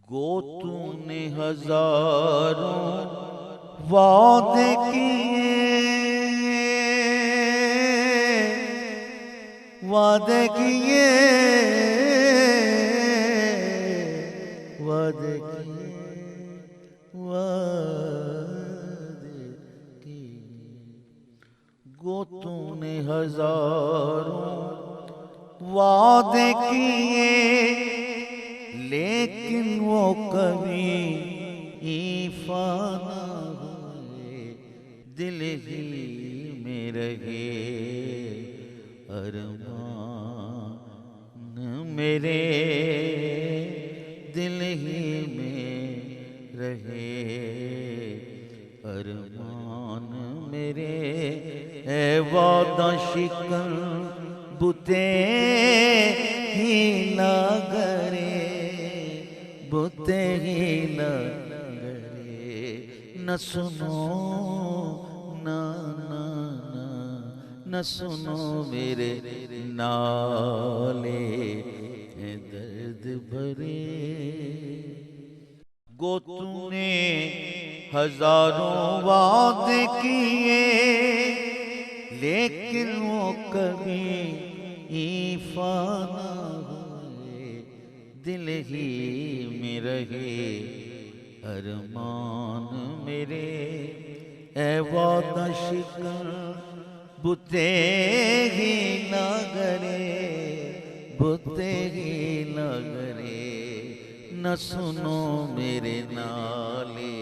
गो तूने हजारों वादे किए, वादे किए, वादे किए, वादे किए। गो तूने हजारों वादे किए, लेकिन वो कभी ईफा न हुए। दिल ही में रहे अरमान मेरे, दिल ही में रहे अरमान मेरे। ए वादा शिकन बुते ही लगरे, बुते ही लगरे। न सुनो ना ना ना, न सुनो मेरे नाले हैं दर्द भरे। गो तूने हजारों वादे किए, लेकिन वो कभी ईफा न हुए। दिल ही में रहे अरमान मेरे। ए वादा शिकन बुते ही लगरे, बुते ही लगरे। न सुनो मेरे नाले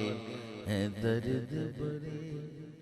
हैं दर्द भरे।